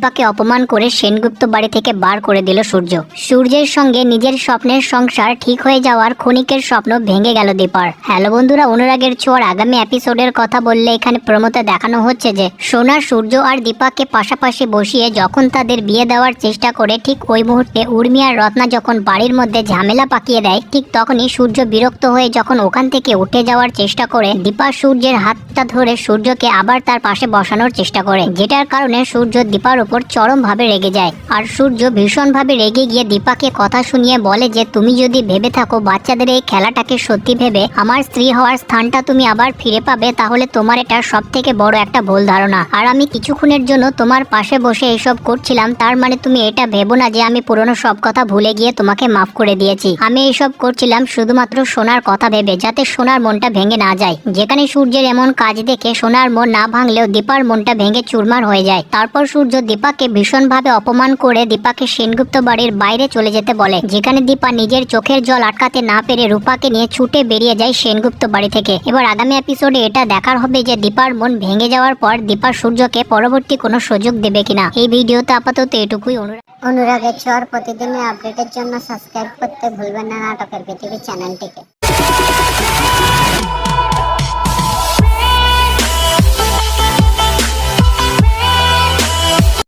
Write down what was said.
দীপাকে অপমান করে সেনগুপ্ত বাড়ি থেকে বার করে দিল সূর্য। সূর্যের সঙ্গে নিজের স্বপ্নের সংসার ঠিক হয়ে যাওয়ার ক্ষণিকের স্বপ্ন ভেঙে গেল দীপার। হ্যালো বন্ধুরা, অনুরাগের ছোঁয়ার আগামী এপিসোডের কথা বললে এখানে প্রমোতে দেখানো হচ্ছে যে সোনা সূর্য আর দীপাকে পাশাপাশি বসিয়ে যখন তাদের বিয়ে দেওয়ার চেষ্টা করে, ঠিক ওই মুহূর্তে উর্মি আর রত্না যখন বাড়ির মধ্যে ঝামেলা পাকিয়ে দেয়, ঠিক তখনই সূর্য বিরক্ত হয়ে যখন ওখান থেকে উঠে যাওয়ার চেষ্টা করে, দীপা সূর্যের হাতটা ধরে সূর্যকে আবার তার পাশে বসানোর চেষ্টা করে, যেটার কারণে সূর্য দীপার উপর চরমভাবে রেগে যায়। আর সূর্য ভীষণভাবে রেগে গিয়ে দীপাকে কথা শুনিয়ে বলে যে তুমি যদি ভেবে থাকো বাচ্চাদের এই খেলাটাকে সত্যি ভেবে আমার স্ত্রী হওয়ার স্থানটা তুমি আবার ফিরে পাবে, তাহলে তোমার এটা সব থেকে বড় একটা ভুল ধারণা। আর আমি কিছুক্ষণের জন্য তোমার পাশে বসে এসব করছিলাম, তার মানে তুমি এটা ভেবো না যে আমি পুরনো সব কথা ভুলে গিয়ে তোমাকে মাফ করে দিয়েছি। আমি এইসব করছিলাম শুধুমাত্র সোনার কথা ভেবে, যাতে সোনার মনটা ভেঙে না যায়। যেখানে সূর্যের এমন কাজ দেখে সোনার মন না ভাঙলেও দীপার মনটা ভেঙে চুরমার হয়ে যায়। তারপর সূর্য দীপাকে ভীষণভাবে অপমান করে দীপাকে সেনগুপ্ত বাড়ির বাইরে চলে যেতে বলে, যেখানে দীপা নিজের চোখের জল আটকাতে না পেরে রূপাকে নিয়ে ছুটে বেরিয়ে যায় সেনগুপ্ত বাড়ি থেকে। এবার আগামী এপিসোডে এটা দেখার হবে যে দীপার মন ভেঙে যাওয়ার পর দীপা সূর্যকে পরবর্তী কোনো সুযোগ দেবে কিনা। এই ভিডিওতে আপাতত এটুকুই। অনুরাগের ছোঁয়ার প্রতিদিনের আপডেটের জন্য সাবস্ক্রাইব করতে ভুলবেন না নাটকের পৃথিবী চ্যানেলটিকে।